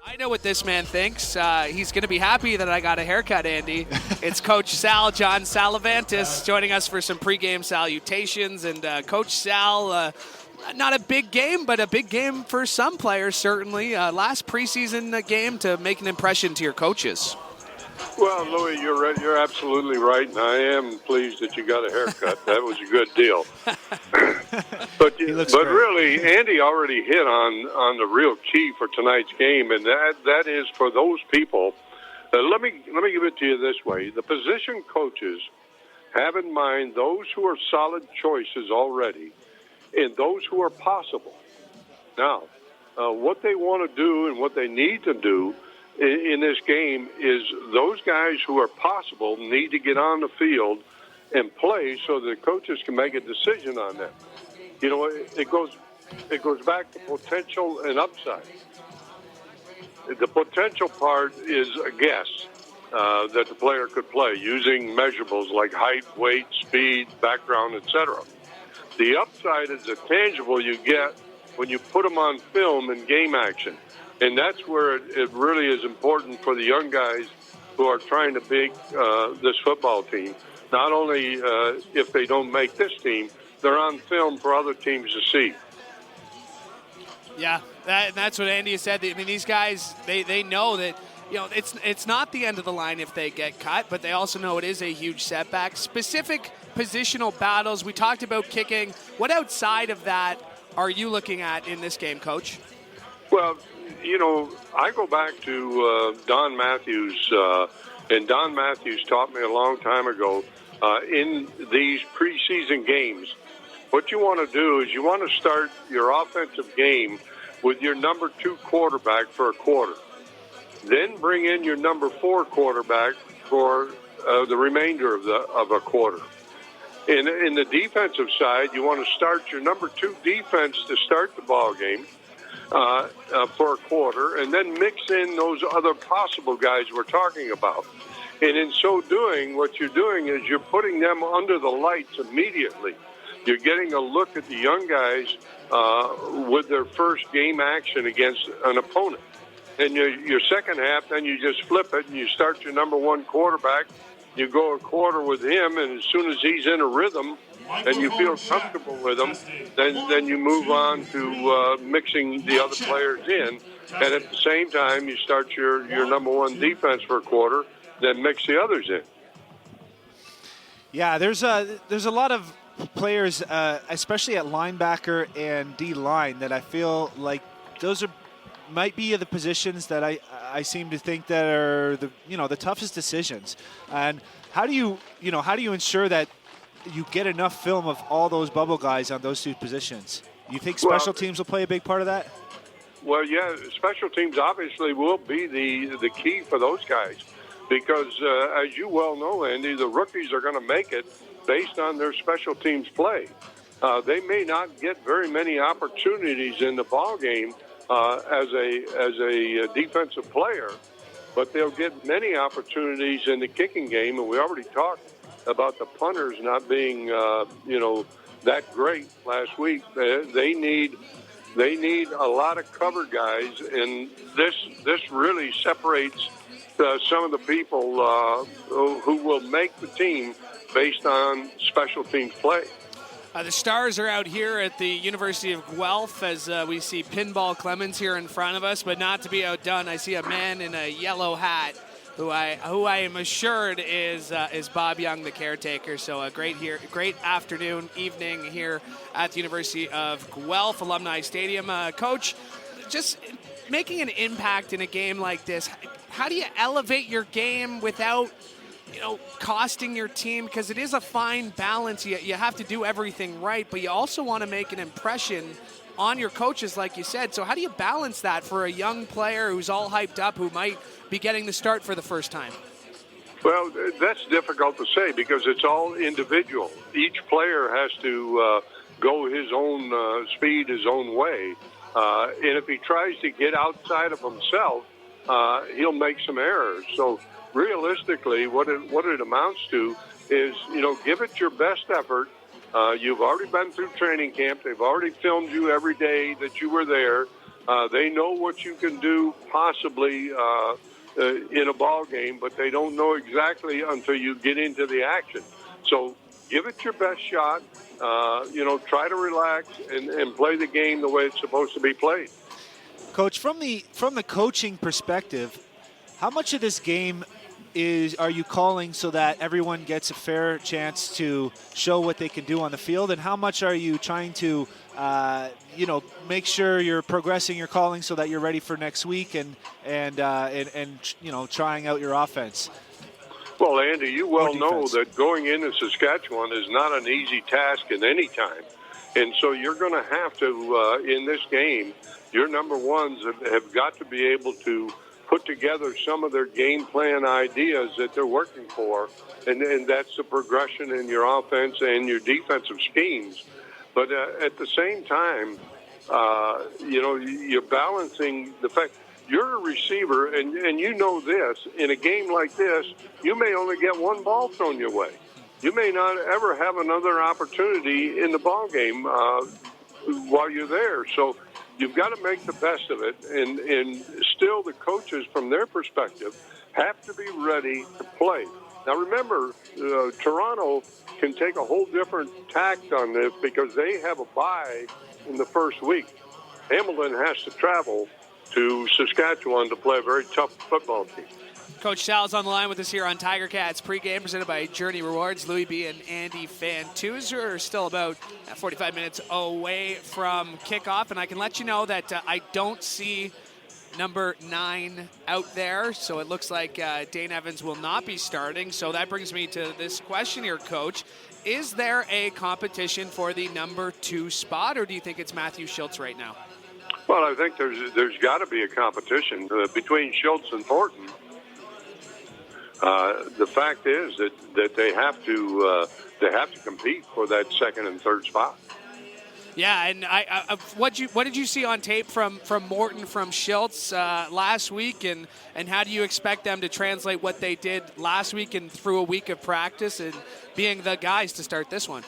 I know what this man thinks. He's going to be happy that I got a haircut, Andy. It's Coach Sal, John Salavantis, joining us for some pregame salutations. And Coach Sal, not a big game, but a big game for some players, certainly. Last preseason game to make an impression to your coaches. Well, Louie, you're right. You're absolutely right, and I am pleased that you got a haircut. That was a good deal. but really, Andy already hit on the real key for tonight's game, and that is for those people. Let me give it to you this way: the position coaches have in mind those who are solid choices already, and those who are possible. Now, what they want to do and what they need to do in this game is those guys who are possible need to get on the field and play so the coaches can make a decision on them. You know, it goes back to potential and upside. The potential part is a guess that the player could play using measurables like height, weight, speed, background, etc. The upside is the tangible you get when you put them on film in game action. And that's where it really is important for the young guys who are trying to make this football team. Not only if they don't make this team, they're on film for other teams to see. Yeah, that's what Andy said. I mean, these guys, they know that, you know, it's not the end of the line if they get cut, but they also know it is a huge setback. Specific positional battles, we talked about kicking. What outside of that are you looking at in this game, Coach? Well, you know, I go back to Don Matthews, and Don Matthews taught me a long time ago, in these preseason games, what you want to do is you want to start your offensive game with your number 2 quarterback for a quarter. Then bring in your number 4 quarterback for the remainder of a quarter. In the defensive side, you want to start your number 2 defense to start the ball game for a quarter, and then mix in those other possible guys we're talking about. And in so doing, what you're doing is you're putting them under the lights immediately. You're getting a look at the young guys with their first game action against an opponent. And your second half, then you just flip it, and you start your number 1 quarterback. You go a quarter with him, and as soon as he's in a rhythm, and you feel comfortable with them, then you move on to mixing the other players in. And at the same time, you start your number 1 defense for a quarter, then mix the others in. Yeah, there's a lot of players, especially at linebacker and D-line, that I feel like those might be the positions that I seem to think that are the toughest decisions. And how do you ensure that you get enough film of all those bubble guys on those 2 positions? You think special teams will play a big part of that? Well, yeah, special teams obviously will be the key for those guys because, as you well know, Andy, the rookies are going to make it based on their special teams play. They may not get very many opportunities in the ball game as a defensive player, but they'll get many opportunities in the kicking game, and we already talked about the punters not being, that great last week. They need a lot of cover guys, and this really separates some of the people who will make the team based on special teams play. The Stars are out here at the University of Guelph as we see Pinball Clemens here in front of us, but not to be outdone, I see a man in a yellow hat who I am assured is Bob Young, the caretaker. So a great afternoon, evening here at the University of Guelph Alumni Stadium. Coach, just making an impact in a game like this, how do you elevate your game without costing your team? Because it is a fine balance. You have to do everything right, but you also want to make an impression on your coaches, like you said. So how do you balance that for a young player who's all hyped up, who might be getting the start for the first time? Well, that's difficult to say because it's all individual. Each player has to go his own speed, his own way. And if he tries to get outside of himself, he'll make some errors. So realistically, what it amounts to is, give it your best effort. You've already been through training camp. They've already filmed you every day that you were there. They know what you can do possibly in a ball game, but they don't know exactly until you get into the action. So give it your best shot. Try to relax and play the game the way it's supposed to be played. Coach, from the coaching perspective, how much of this game are you calling so that everyone gets a fair chance to show what they can do on the field, and how much are you trying to make sure you're progressing your calling so that you're ready for next week and trying out your offense? Well, Andy, you well know that going into Saskatchewan is not an easy task at any time. And so you're going to have to, in this game, your number ones have got to be able to put together some of their game plan ideas that they're working for, and that's the progression in your offense and your defensive schemes. But at the same time, you're balancing the fact you're a receiver, and you know this. In a game like this, you may only get one ball thrown your way. You may not ever have another opportunity in the ball game while you're there. So you've got to make the best of it, and still the coaches, from their perspective, have to be ready to play. Now, remember, Toronto can take a whole different tact on this because they have a bye in the first week. Hamilton has to travel to Saskatchewan to play a very tough football team. Coach Sal's on the line with us here on Tiger-Cats Pregame, presented by Journey Rewards. Louie B and Andy Fantuz are still about 45 minutes away from kickoff, and I can let you know that I don't see number 9 out there, so it looks like Dane Evans will not be starting. So that brings me to this question here, Coach. Is there a competition for the number 2 spot, or do you think it's Matthew Schultz right now? Well, I think there's got to be a competition between Schultz and Thornton. The fact is that they have to compete for that second and third spot. Yeah, and what did you see on tape from Morton, from Schultz last week, and how do you expect them to translate what they did last week and through a week of practice and being the guys to start this one?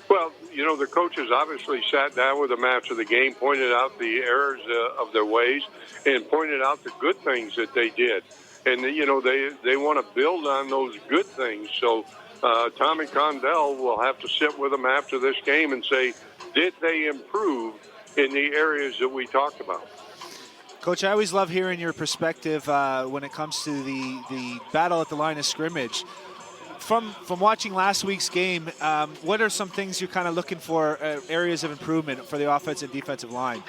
Well, the coaches obviously sat down with them after the game, pointed out the errors of their ways, and pointed out the good things that they did. And, they want to build on those good things. So Tommy Condell will have to sit with them after this game and say, did they improve in the areas that we talked about? Coach, I always love hearing your perspective when it comes to the battle at the line of scrimmage. From watching last week's game, what are some things you're kind of looking for, areas of improvement for the offensive and defensive line?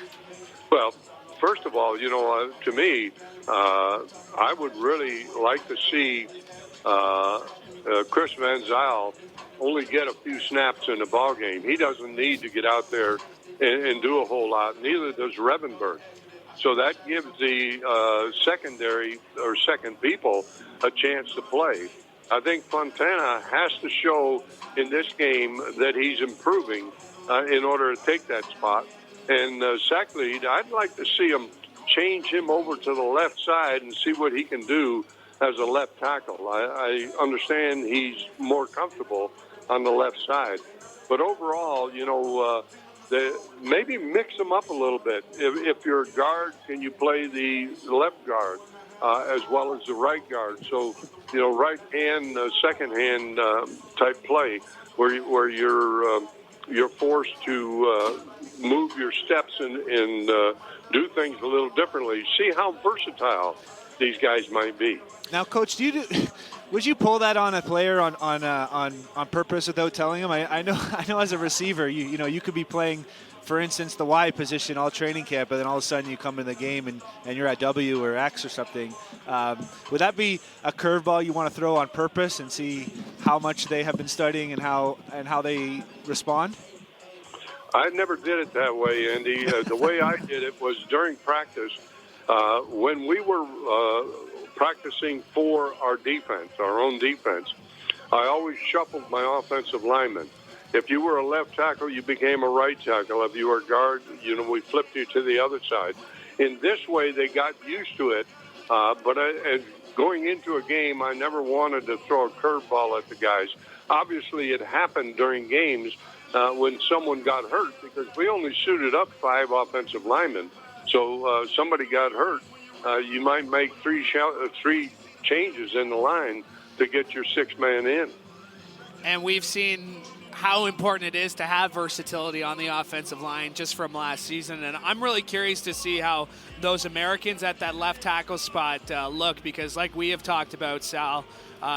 Well, first of all, to me, I would really like to see Chris Van Zyl only get a few snaps in the ball game. He doesn't need to get out there and do a whole lot. Neither does Revenberg. So that gives the secondary or second people a chance to play. I think Fontana has to show in this game that he's improving in order to take that spot. And secondly, I'd like to see him change him over to the left side and see what he can do as a left tackle. I understand he's more comfortable on the left side. But overall, maybe mix them up a little bit. If you're a guard, can you play the left guard as well as the right guard? So, right hand, second hand type play where you're forced to move your steps and do things a little differently. See how versatile these guys might be. Now, Coach, would you pull that on a player on purpose without telling him? I know as a receiver, you could be playing, for instance, the Y position all training camp, but then all of a sudden you come in the game and you're at W or X or something. Would that be a curveball you want to throw on purpose and see how much they have been studying and how they respond? I never did it that way, Andy. The way I did it was during practice when we were practicing for our defense, our own defense. I always shuffled my offensive linemen. If you were a left tackle, you became a right tackle. If you were a guard, we flipped you to the other side. In this way, they got used to it. But going into a game, I never wanted to throw a curveball at the guys. Obviously, it happened during games when someone got hurt because we only suited up 5 offensive linemen. So somebody got hurt. You might make three changes in the line to get your 6-man in. And we've seen how important it is to have versatility on the offensive line just from last season. And I'm really curious to see how those Americans at that left tackle spot look, because like we have talked about, Sal,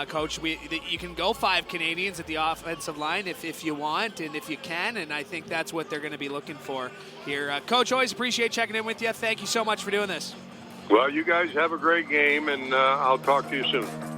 Coach, you can go 5 Canadians at the offensive line if you want and if you can, and I think that's what they're going to be looking for here. Coach, always appreciate checking in with you. Thank you so much for doing this. Well, you guys have a great game, and I'll talk to you soon.